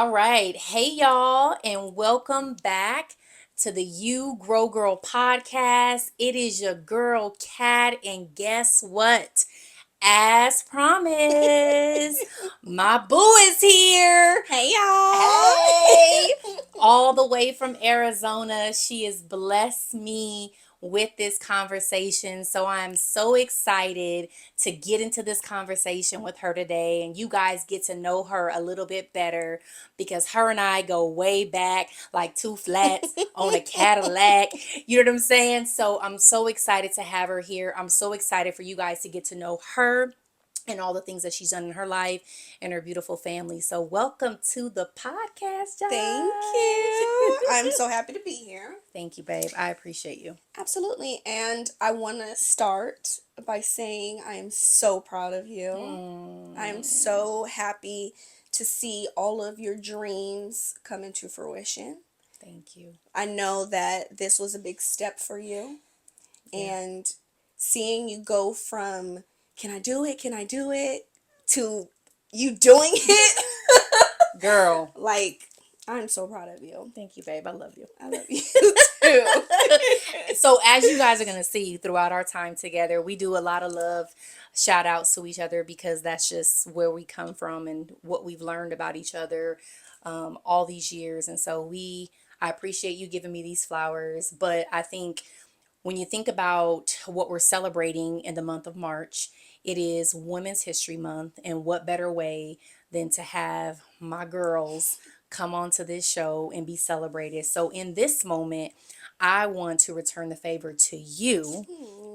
All right. Hey, y'all, and welcome back to the You Grow Girl podcast. It is your girl, Kat, and guess what? As promised, my boo is here. Hey y'all. Hey, all the way from Arizona. She has blessed me with this conversation. So I'm so excited to get into this conversation with her today. And you guys get to know her a little bit better because her and I go way back like two flats on a Cadillac. You know what I'm saying? So I'm so excited to have her here. I'm so excited for you guys to get to know her and all the things that she's done in her life and her beautiful family. So welcome to the podcast, Thank you. Jajie. I'm so happy to be here. Thank you, babe. I appreciate you. Absolutely. And I want to start by saying I am so proud of you. I am so happy to see all of your dreams come into fruition. Thank you. I know that this was a big step for you. Yeah. And seeing you go from, can I do it? Can I do it? To you doing it. Girl. Like, I'm so proud of you. Thank you, babe. I love you. I love you too. So as you guys are going to see throughout our time together, we do a lot of love shout outs to each other because that's just where we come from and what we've learned about each other all these years. And so I appreciate you giving me these flowers, but I think when you think about what we're celebrating in the month of March, it is Women's History Month, and what better way than to have my girls come onto this show and be celebrated. So, in this moment, I want to return the favor to you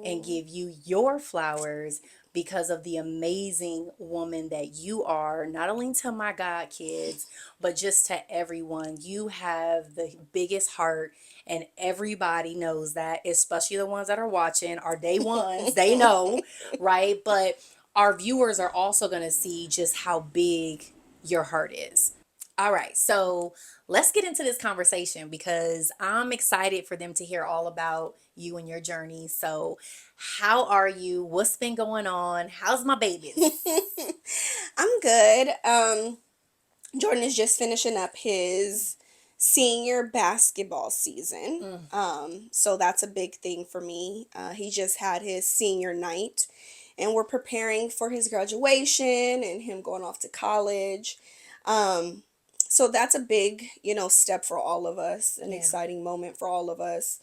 and give you your flowers because of the amazing woman that you are, not only to my God kids, but just to everyone. You have the biggest heart, and everybody knows that, especially the ones that are watching, our day ones, they know, right? But our viewers are also going to see just how big your heart is. All right, so let's get into this conversation because I'm excited for them to hear all about you and your journey. So, how are you? What's been going on? How's my babies? I'm good. Jordan is just finishing up his senior basketball season. So that's a big thing for me. He just had his senior night, and we're preparing for his graduation and him going off to college. Um, so that's a big, step for all of us, an Yeah. exciting moment for all of us.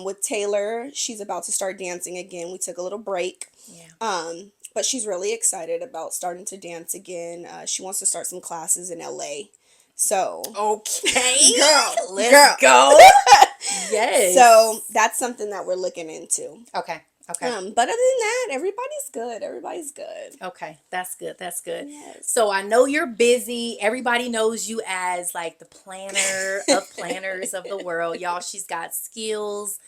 With Taylor, she's about to start dancing again. We took a little break. Yeah. But she's really excited about starting to dance again. She wants to start some classes in LA. So, Okay. girl, Let's go. Yes. So that's something that we're looking into. Okay. Okay. But other than that, everybody's good. Everybody's good. Okay, that's good. That's good. Yes. So I know you're busy. Everybody knows you as like the planner of planners of the world. Y'all, she's got skills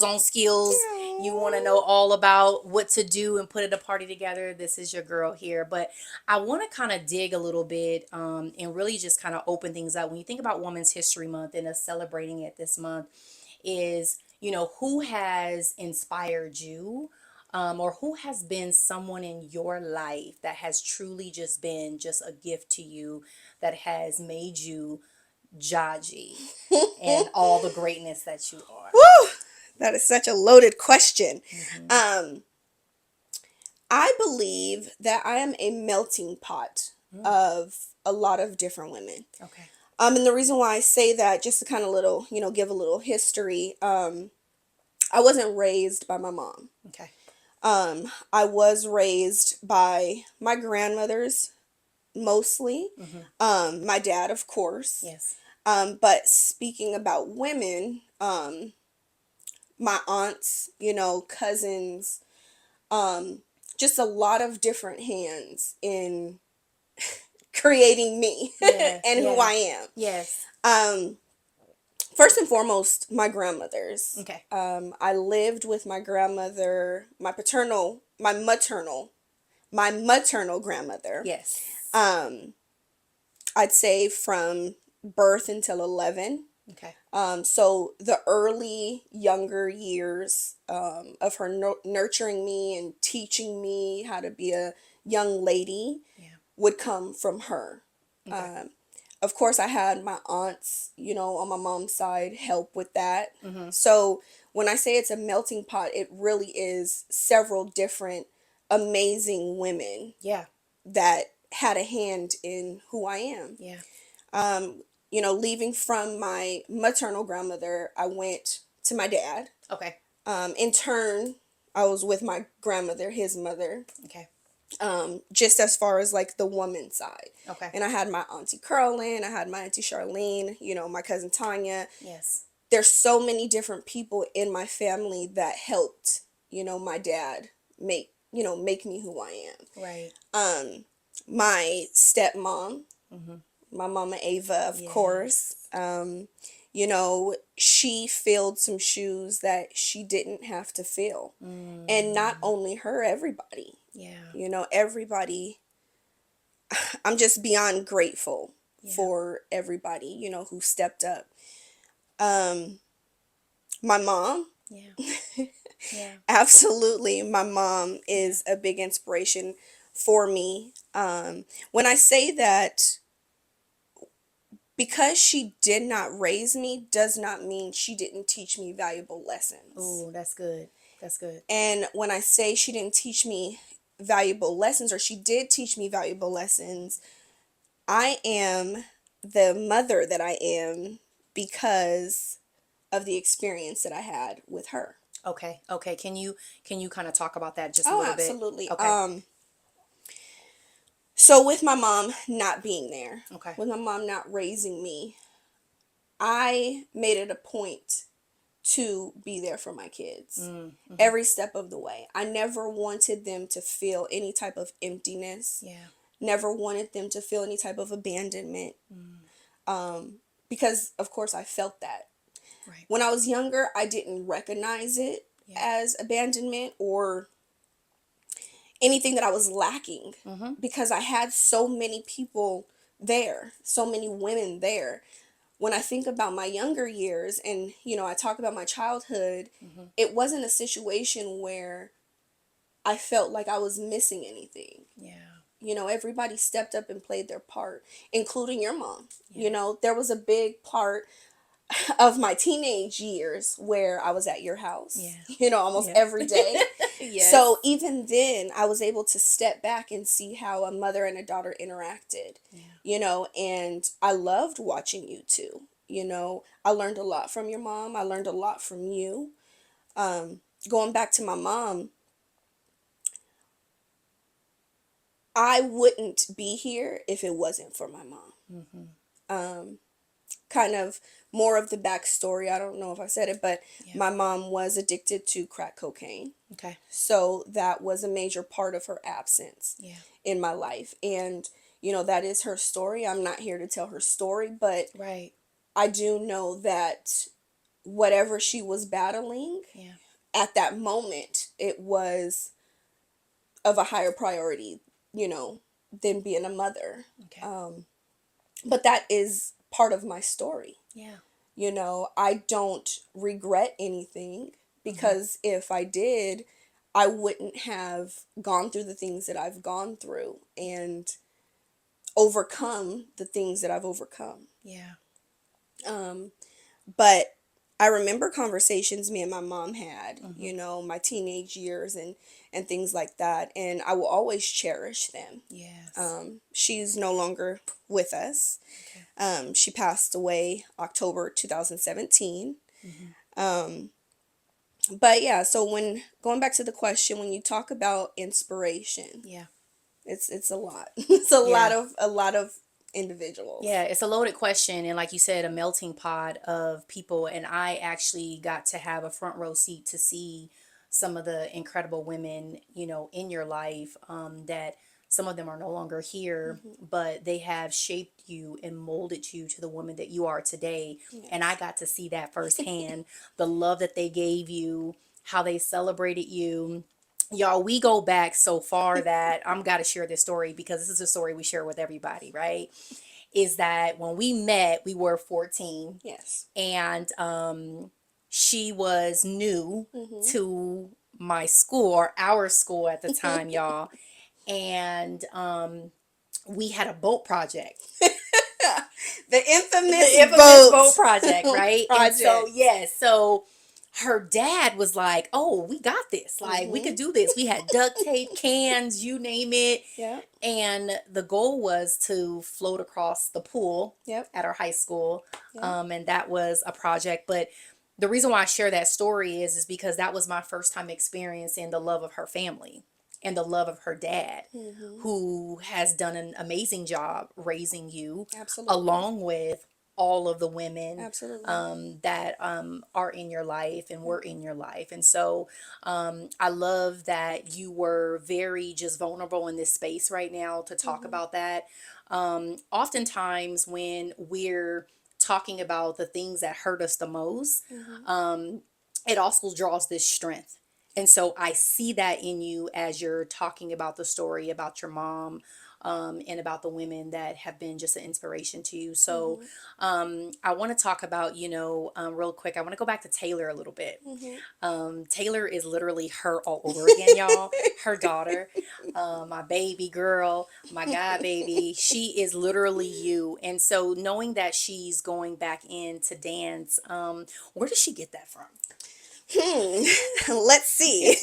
on skills. You want to know all about what to do and put a party together. This is your girl here. But I want to kind of dig a little bit and really just kind of open things up. When you think about Women's History Month and us celebrating it this month, is who has inspired you, or who has been someone in your life that has truly just been just a gift to you, that has made you Jajie and all the greatness that you are. Woo! That is such a loaded question. Hmm. Um, I believe that I am a melting pot Mm. of a lot of different women. Okay. And the reason why I say that, just to kind of give a little history, I wasn't raised by my mom. Okay. I was raised by my grandmothers mostly. Hmm. My dad, of course. Yes. But speaking about women, my aunts, cousins, just a lot of different hands in creating me Yeah. and who Yeah. I am. Yes. Um, First and foremost, my grandmothers. Okay. I lived with my grandmother, my maternal grandmother. Yes. Um, I'd say from birth until 11. Okay. So the early younger years of her nurturing me and teaching me how to be a young lady Yeah. would come from her. Okay. Of course, I had my aunts, on my mom's side help with that. Mm-hmm. So when I say it's a melting pot, it really is several different amazing women Yeah. that had a hand in who I am. Yeah. Leaving from my maternal grandmother, I went to my dad. Okay. In turn, I was with my grandmother, his mother, Okay. just as far as like the woman side. Okay. And I had my auntie Carolyn, I had my auntie Charlene, my cousin Tanya. Yes. There's so many different people in my family that helped, my dad make me who I Right. am. My stepmom, Mm-hmm. my mama Ava, of course. Yes. She filled some shoes that she didn't have to fill. And not Mm. only her, everybody. Yeah. Everybody. I'm just beyond grateful Yeah. for everybody, who stepped up. Um, my mom, Yeah. Yeah. absolutely, my mom Yeah. is a big inspiration for me. When I say that, because she did not raise me does not mean she didn't teach me valuable lessons. Oh, that's good. That's good. And when I say she didn't teach me valuable lessons, or she did teach me valuable lessons, I am the mother that I am because of the experience that I had with her. Okay. Okay. Can you kind of talk about that just a Oh, little bit? absolutely. Okay. So with my mom not being there, Okay. with my mom not raising me, I made it a point to be there for my kids Mm-hmm. every step of the way. I never wanted them to feel any type of emptiness, Yeah. never wanted them to feel any type of abandonment, Mm. because, of course, I felt that. Right. When I was younger, I didn't recognize it Yeah. as abandonment or anything that I was lacking Mm-hmm. because I had so many people there, so many women there. When I think about my younger years and, I talk about my childhood, Mm-hmm. it wasn't a situation where I felt like I was missing anything. Yeah. Everybody stepped up and played their part, including your mom. Yeah. There was a big part of my teenage years where I was at your house, Yeah. almost Yeah. every day. Yes. So even then, I was able to step back and see how a mother and a daughter interacted, Yeah. and I loved watching you two. I learned a lot from your mom. I learned a lot from you. Going back to my mom, I wouldn't be here if it wasn't for my mom. Mm-hmm. Um, Kind of more of the backstory. I don't know if I said it, but Yeah. my mom was addicted to crack cocaine. Okay. So that was a major part of her absence Yeah. in my life. And, that is her story. I'm not here to tell her story, but Right. I do know that whatever she was battling Yeah. at that moment, it was of a higher priority, than being a mother. Okay. Um, but that is part of my story. Yeah. I don't regret anything Mm-hmm. because if I did, I wouldn't have gone through the things that I've gone through and overcome the things that I've overcome. Yeah. Um, but I remember conversations me and my mom had, Mm-hmm. my teenage years and things like that, and I will always cherish them. Yes. She's no longer with us. Okay. She passed away October 2017. Mm-hmm. Um, but yeah, so when going back to the question, when you talk about inspiration, Yeah. it's a lot. It's a lot Yeah. of individuals. Yeah, it's a loaded question, and like you said, a melting pot of people. And I actually got to have a front row seat to see some of the incredible women, in your life. That some of them are no longer here, Hmm. but they have shaped you and molded you to the woman that you are today. And I Yes. got to see that firsthand. The love that they gave you, how they celebrated you. Y'all, we go back so far that I'm got to share this story because this is a story we share with everybody, right? Is that when we met, we were 14, Yes. and she was new Hmm. to my school, or our school at the time, y'all. And we had a boat project. The infamous the infamous boat project, boat right? And so, project. yes, so her dad was like, "Oh, we got this. Like, we could Mm-hmm. do this." We had duct tape, cans, you name it. Yep. And the goal was to float across the pool Yep. at our high school. Yep. And that was a project. But the reason why I share that story is because that was my first time experiencing the love of her family and the love of her dad, Mm-hmm. who has done an amazing job raising you, Absolutely. along with all of the women Absolutely. that are in your life and were in your life. And so I love that you were very just vulnerable in this space right now to talk Mm-hmm. about that. Oftentimes, when we're talking about the things that hurt us the most, Mm-hmm. it also draws this strength. And so I see that in you as you're talking about the story about your mom, and about the women that have been just an inspiration to you. So Mm-hmm. I want to talk about, real quick, I want to go back to Taylor a little bit. Mm-hmm. Taylor is literally her all over again, y'all. Her daughter, my baby girl, my god baby. She is literally you. And so knowing that she's going back in to dance, where does she get that from? Let's see.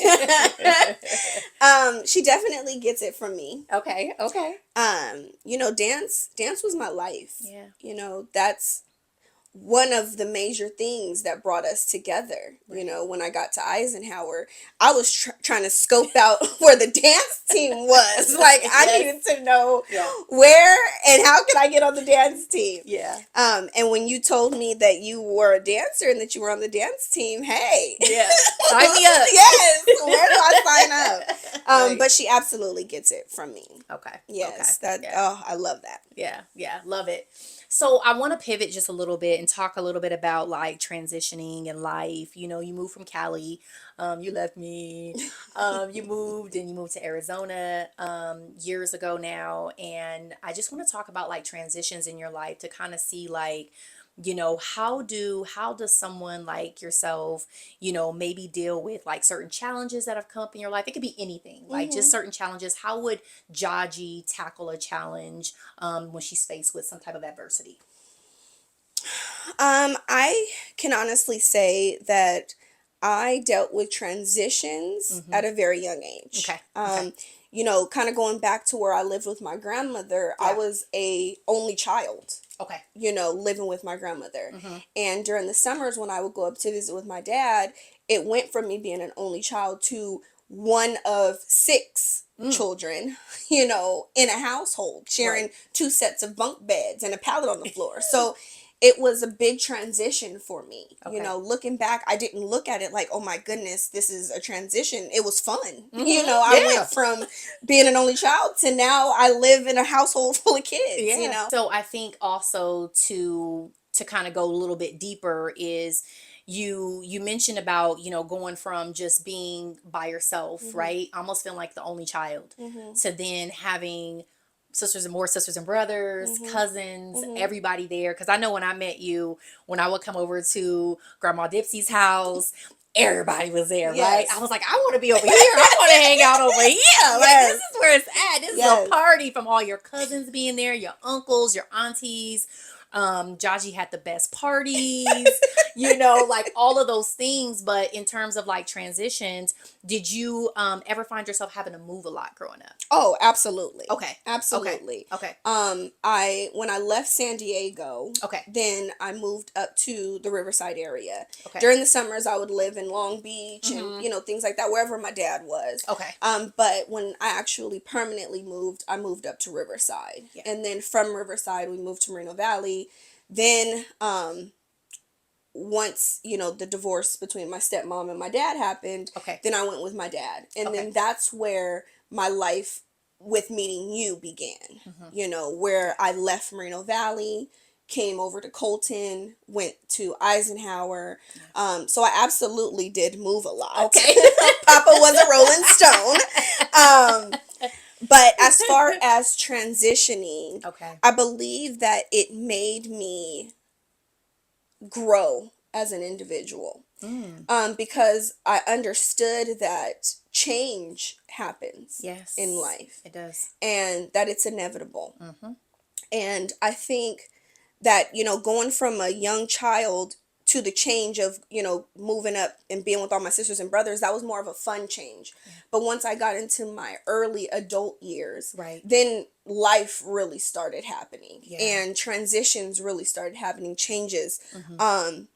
She definitely gets it from me. Okay, okay. Dance was my life. Yeah. That's one of the major things that brought us together. Right. When I got to Eisenhower, I was trying to scope out where the dance team was. Like, I Yes. needed to know Yeah. where and how could I get on the dance team. Yeah. And when you told me that you were a dancer and that you were on the dance team, hey, Yeah. Sign me up. yes, where do I sign up? Right. But she absolutely gets it from me. Okay. Okay. Yes, that Yeah. oh, I love that. Yeah, yeah, love it. So I want to pivot just a little bit and talk a little bit about like transitioning in life. You moved from Cali, you left me, you moved to Arizona years ago now, and I just want to talk about like transitions in your life to kind of see like, how does someone like yourself, maybe deal with like certain challenges that have come up in your life? It could be anything, like just Hmm. certain challenges. How would Jajie tackle a challenge when she's faced with some type of adversity? I can honestly say that I dealt with transitions Mm-hmm. at a very young age. Okay. Okay. Kind of going back to where I lived with my grandmother, I Yeah. was a only child, Okay. living with my grandmother. Mm-hmm. And during the summers when I would go up to visit with my dad, it went from me being an only child to one of six Mm. children, in a household, sharing Right. two sets of bunk beds and a pallet on the floor. So it was a big transition for me. Okay. Looking back, I didn't look at it like, oh my goodness, this is a transition. It was fun. Mm-hmm. I went Yeah. from being an only child to now I live in a household full of kids. Yeah. So I think also to kind of go a little bit deeper is you mentioned about, going from just being by yourself, Hmm. right? Almost feeling like the only child, Hmm. to then having sisters and brothers, Hmm. cousins, Hmm. everybody there. Because I know when I met you, when I would come over to Grandma Dipsy's house, everybody was there, right? I Yes. was like, I want to be over here. I want to hang out over here. Like, this Yes. is where it's at. This is a Yes. party from all your cousins being there, your uncles, your aunties. Jajie had the best parties, like all of those things. But in terms of like transitions, did you ever find yourself having to move a lot growing up? Oh, absolutely. Okay. Okay. Absolutely. Okay. I when I left San Diego, Okay. then I moved up to the Riverside area. Okay. During the summers, I would live in Long Beach and Mm-hmm. things like that, wherever my dad was. Okay. But when I actually permanently moved, I moved up to Riverside, Yeah. and then from Riverside, we moved to Moreno Valley. Then, once the divorce between my stepmom and my dad happened, Okay. then I went with my dad, and Okay. then that's where my life with meeting you began. Mm-hmm. Where I left Moreno Valley, came over to Colton, went to Eisenhower. Yeah. So I absolutely did move a lot. Okay. Papa was a Rolling Stone. But as far as transitioning, Okay. I believe that it made me grow as an individual, Mm. because I understood that change happens Yes. in life It does. and that it's inevitable. Mm-hmm. And I think that, going from a young child to the change of, moving up and being with all my sisters and brothers, that was more of a fun change. Yeah. But once I got into my early adult years, Right. then life really started happening Yeah. and transitions really started happening, changes. Mm-hmm. Um,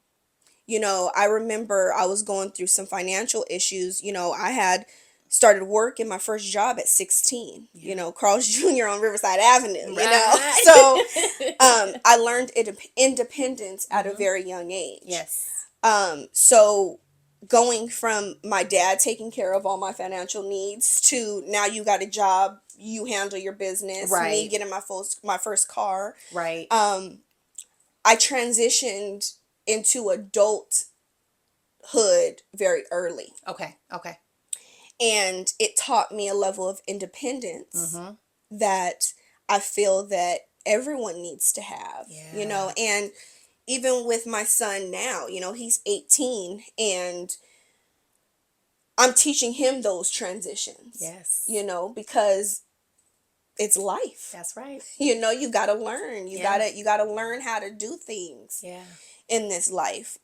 I remember I was going through some financial issues. I had started work in my first job at 16, Yeah. Carl's Jr. on Riverside Avenue, So Right. I learned independence at a Mm-hmm. very young age. Yes. So going from my dad taking care of all my financial needs to now you got a job, you handle your business, me Right. getting my first car. Right. Um, I transitioned into adulthood very early. Okay. Okay. And it taught me a level of independence Mm-hmm. that I feel that everyone needs to have, Yeah. and even with my son now, he's 18 and I'm teaching him those transitions, Yes. because it's life. That's right. You got to learn. You got Yeah. to you got to learn how to do things Yeah. in this life.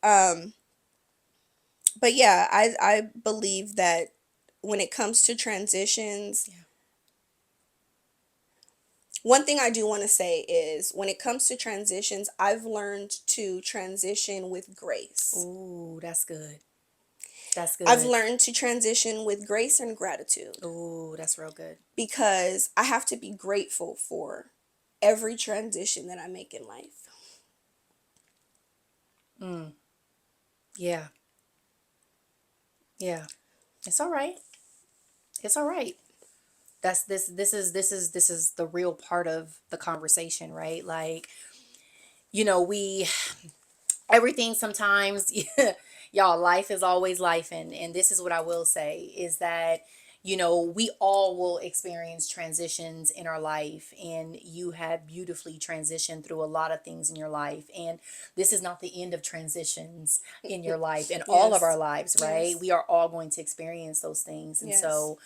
But yeah, I believe that when it comes to transitions, Yeah. one thing I do want to say is when it comes to transitions, I've learned to transition with grace. Ooh, that's good. That's I've good. learned to transition with grace and gratitude Ooh, that's real good. because I have to be grateful for every transition that I make in life. Mm. Yeah. Yeah. It's all right. It's all right. That's this is the real part of the conversation, right? Like, we everything sometimes y'all, life is always life, and this is what I will say is that we all will experience transitions in our life, and you have beautifully transitioned through a lot of things in your life, and this is not the end of transitions in your life, in all of our Yes. lives, right? Yes. We are all going to experience those things, and Yes. so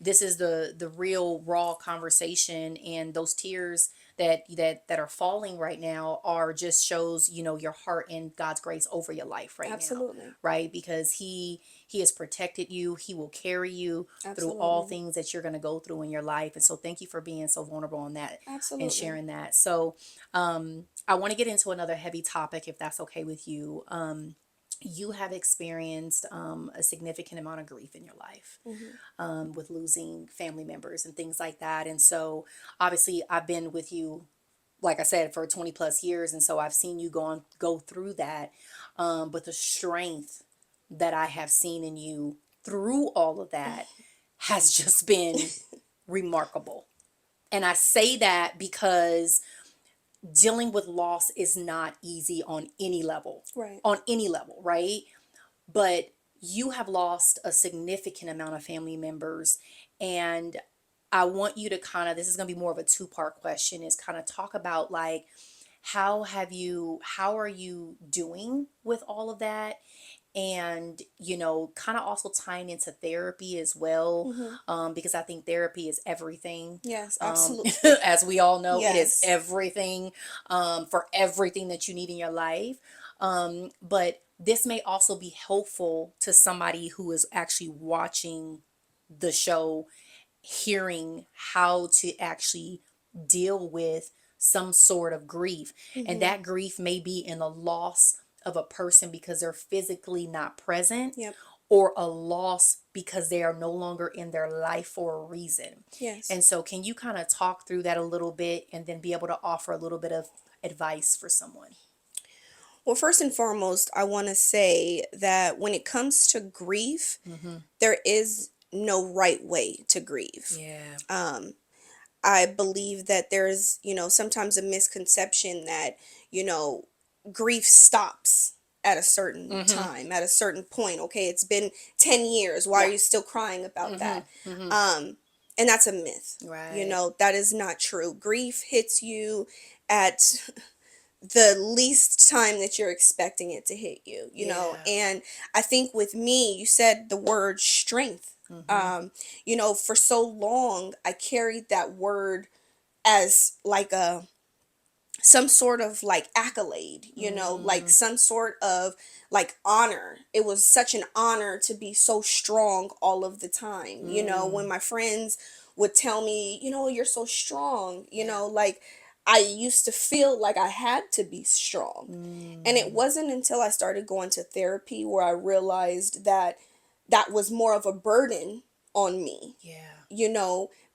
this is the real raw conversation, and those tears that are falling right now are just shows your heart and God's grace over your life right now, Absolutely. right? Because he has protected you. He will carry you through all Absolutely. things that you're going to go through in your life. And so thank you for being so vulnerable on that and Absolutely. sharing that. So I want to get into another heavy topic, if that's okay with you. You have experienced a significant amount of grief in your life, Hmm. with losing family members and things like that. And so obviously I've been with you, like I said, for 20 plus years. And so I've seen you go through that. But the strength that I have seen in you through all of that has just been remarkable. And I say that because dealing with loss is not easy Right. on any level, right? But you have lost a significant amount of family members. And I want you to kind of, this is going to be more of a two-part question, is kind of talk about like, how are you doing with all of that? And kind of also tying into therapy as well, Hmm. because I think therapy is everything. Yes. um, Absolutely. as we all know, it is Yes. everything, for everything that you need in your life. But this may also be helpful to somebody who is actually watching the show, hearing how to actually deal with some sort of grief. And Hmm. that grief may be in the loss of a person because they're physically not present, Yep. or a loss because they are no longer in their life for a reason. Yes. And so, can you kind of talk through that a little bit and then be able to offer a little bit of advice for someone? Well, first and foremost, I want to say that when it comes to grief, Mm-hmm. there is no right way to grieve. Yeah. Um, I believe that there's, sometimes a misconception that, you know, grief stops at a certain Mm-hmm. time, at a certain point. Okay, it's been 10 years. Why are Yeah. you still crying about Mm-hmm. that? Mm-hmm. Um, and that's a myth. Right. That is not true. Grief hits you at the least time that you're expecting it to hit you, Yeah. and I think with me, you said the word strength. Mm-hmm. For so long I carried that word as like a some sort of like accolade, like Mm, some sort of like honor. It was such an honor to be so strong all of the time. When mm, my friends would tell me, you're so strong, yeah. like I used to feel like I had to be strong. And it Mm, wasn't until I started going to therapy where I realized that that was more of a burden on me, yeah.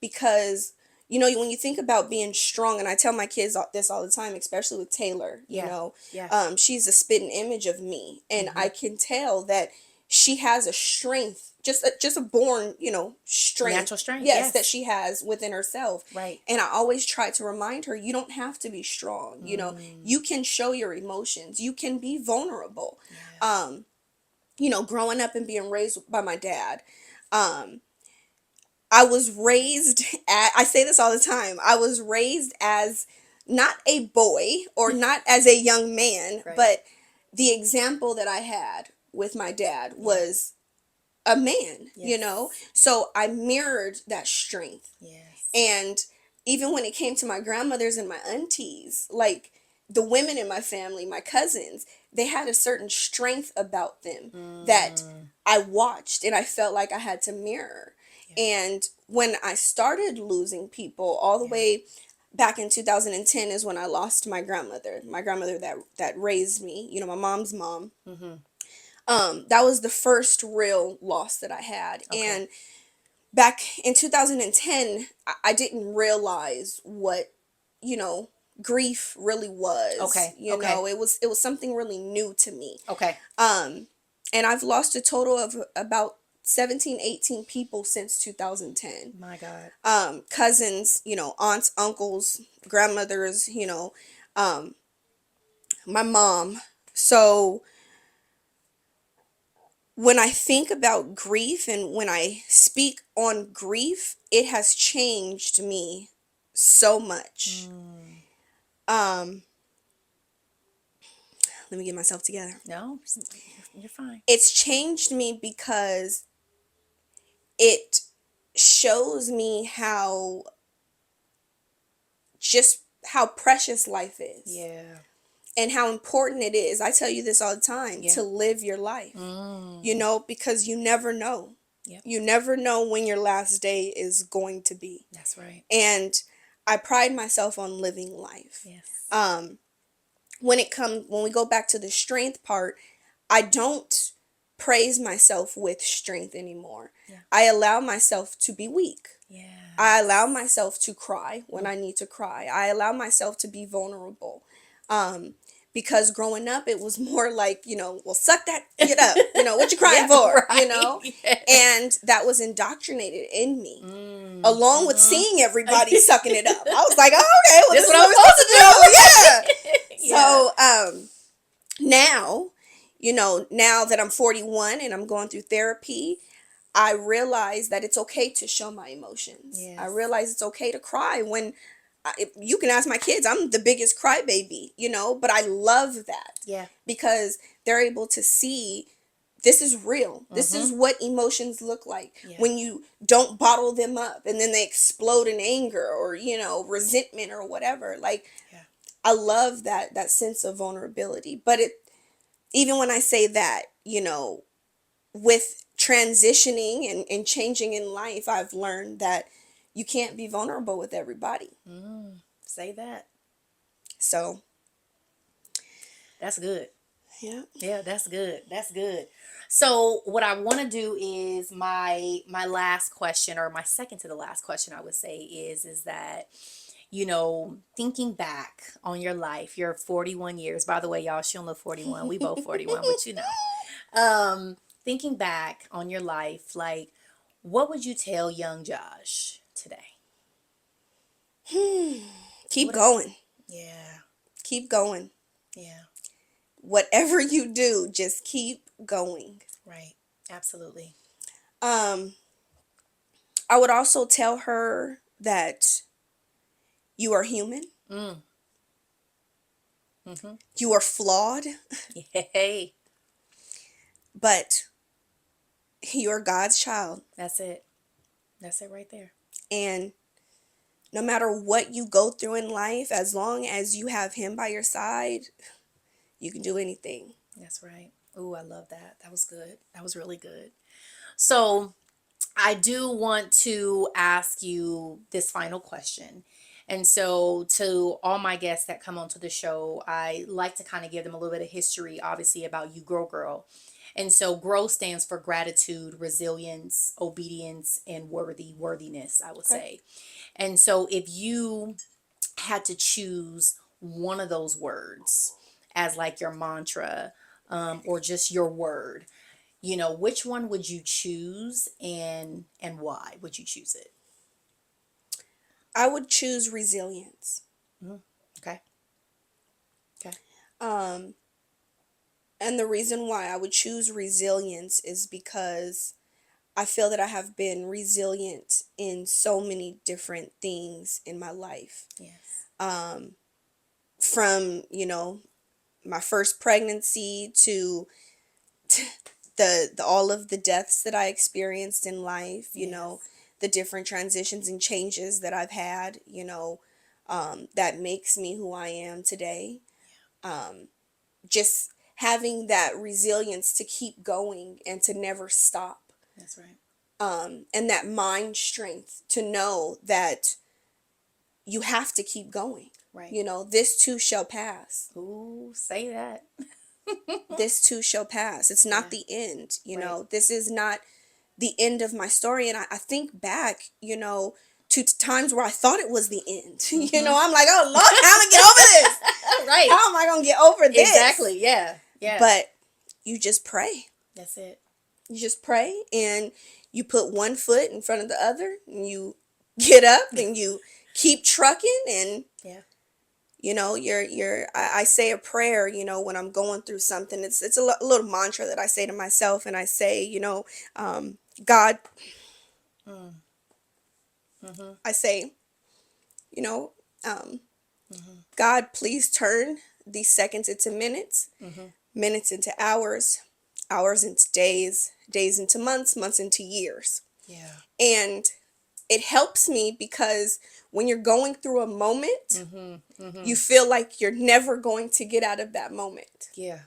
because when you think about being strong, and I tell my kids this all the time, especially with Taylor, Yeah. Yeah. she's a spitting image of me, and Hmm. I can tell that she has a strength, just a born, strength, Natural strength. yes, that Yes. she has within herself. Right. And I always try to remind her, you don't have to be strong, Mm, you can show your emotions, you can be vulnerable. yeah. um Growing up and being raised by my dad, um I was raised I say this all the time. I was raised as not a boy or not as a young man, Right. but the example that I had with my dad Yeah. was a man, Yes. So I mirrored that strength. Yes. And even when it came to my grandmothers and my aunties, like the women in my family, my cousins, they had a certain strength about them that Mm, I watched and I felt like I had to mirror. yeah. And when I started losing people, all the Yeah. way back in 2010 is when I lost my grandmother that raised me, my mom's mom. Hmm. That was the first real loss that I had. Okay. And back in 2010, I didn't realize what, you know, grief really was. Okay. Okay. It was something really new to me. Okay. Um, and I've lost a total of about 17, 18 people since 2010. My God. Cousins, aunts, uncles, grandmothers, um, my mom. So when I think about grief and when I speak on grief, it has changed me so much. Mm, Um, Let me get myself together. no, you're fine. It's changed me because it shows me how precious life is Yeah. and how important it is. I tell you this all the time, Yeah. to live your life. Mm, Because you never know. yep. You never know when your last day is going to be. That's right. And I pride myself on living life. Yes. Um, when we go back to the strength part, I don't praise myself with strength anymore. Yeah. I allow myself to be weak. I allow Yes. myself to cry when Mm, I need to cry. I allow myself to be vulnerable. Um, because growing up, it was more like, well, suck that shit up. What you crying yeah. for? Right. Yeah. And that was indoctrinated in me, Mm, along with mm-hmm. seeing everybody sucking it up. I was like, oh, okay, well, This this is is what what I'm we're supposed to supposed do. Yeah. to do. Yeah. So, now, now that I'm 41 and I'm going through therapy, I realize that it's okay to show my emotions. I Yes. realize it's okay to cry you can ask my kids, I'm the biggest crybaby, but I love that Yeah. because they're able to see this is real. This Mm-hmm. is what emotions look like Yeah. when you don't bottle them up and then they explode in anger or, resentment or whatever. Like, Yeah. I love that sense of vulnerability. But even when I say that, with transitioning and changing in life, I've learned that you can't be vulnerable with everybody. Mm, say that. So, That's good. yeah. Yeah, that's good. That's good. So what I want to do is my last question, or my second to the last question I would say, is that, thinking back on your life, your 41 years. By the way, y'all, she don't look 41. We both 41, but thinking back on your life, like, what would you tell young Josh today? Keep What? going. Yeah. Keep going. Yeah. Whatever you do, just keep going. Right. Absolutely. Um, I would also tell her that you are human, Mm. Mm-hmm. you are flawed, Yay. but you're God's child. That's it. That's it right there. And no matter what you go through in life, as long as you have him by your side, you can do anything. That's right. Ooh, I love that. That was good. That was really good. So, I do want to ask you this final question. And so, to all my guests that come onto the show, I like to kind of give them a little bit of history, obviously, about you, Grow Girl. And so, GROW stands for gratitude, resilience, obedience, and worthiness, I would Okay. say. And so, if you had to choose one of those words as like your mantra, or just your word, which one would you choose, and why would you choose it? I would choose resilience. Mhm. Okay. Okay. Um, and the reason why I would choose resilience is because I feel that I have been resilient in so many different things in my life. Yes. Um, from, my first pregnancy to the all of the deaths that I experienced in life, Yes. the different transitions and changes that I've had, that makes me who I am today. Um, just having that resilience to keep going and to never stop. That's right. And that mind strength to know that you have to keep going. Right. This too shall pass. Ooh, say that. This too shall pass. It's not Yeah. the end. Right. This is not the end of my story. And I think back, to times where I thought it was the end. Mm-hmm. I'm like, oh Lord, how am I get over this? Right. How am I gonna get over this? Exactly. Yeah. Yeah. But you just pray. That's it. You just pray and you put one foot in front of the other and you get up and you keep trucking and Yeah. I say a prayer, when I'm going through something. It's a little mantra that I say to myself, and I say, God, Mm. Mm-hmm. I say, you know, um, Mm-hmm. God, please turn these seconds into minutes, Mm-hmm. minutes into hours, hours into days, days into months, months into years. Yeah. And it helps me because when you're going through a moment, Mm-hmm. Mm-hmm. you feel like you're never going to get out of that moment. Yeah.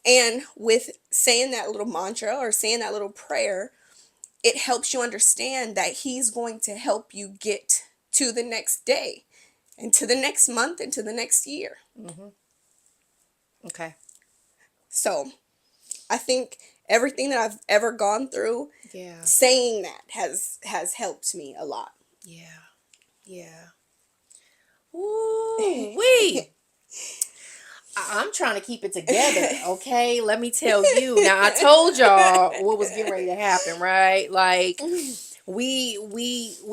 And with saying that little mantra or saying that little prayer, it helps you understand that he's going to help you get to the next day and to the next month and to the next year. Mm-hmm. Okay. So I think everything that I've ever gone through, Yeah. saying that has helped me a lot. Yeah. Yeah. Ooh, wee. I'm trying to keep it together, okay? Let me tell you. Now, I told y'all what was getting ready to happen, right? Like, we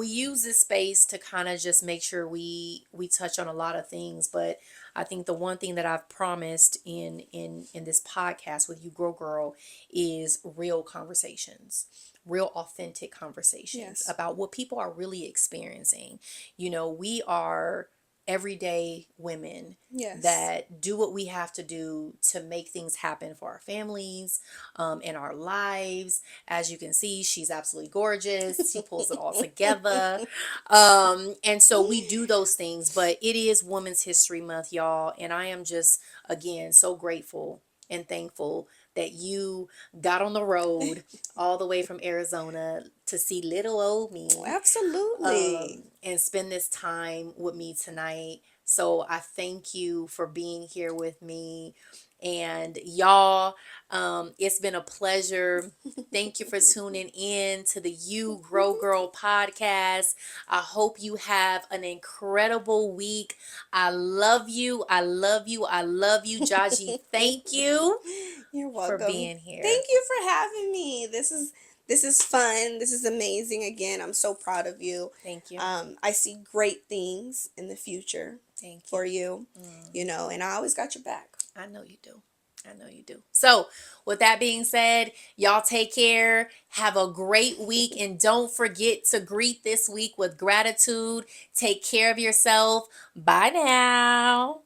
use this space to kind of just make sure we touch on a lot of things, but I think the one thing that I've promised in this podcast with you, Grow Girl, is real conversations, real authentic conversations Yes. about what people are really experiencing. We are everyday women Yes. that do what we have to do to make things happen for our families, in our lives. As you can see, she's absolutely gorgeous. She pulls it all together. And so we do those things, but it is Women's History Month, y'all. And I am just, again, so grateful and thankful that you got on the road all the way from Arizona to see little old me, Absolutely. and spend this time with me tonight. So I thank you for being here with me. And y'all, it's been a pleasure. Thank you for tuning in to the You Grow Girl podcast. I hope you have an incredible week. I love you. I love you. I love you. Jajie, thank you You're for welcome. being here. Thank you for having me. This is fun. This is amazing. Again, I'm so proud of you. Thank you. I see great things in the future Thank you. for you, and I always got your back. I know you do. I know you do. So, with that being said, y'all take care. Have a great week. And don't forget to greet this week with gratitude. Take care of yourself. Bye now.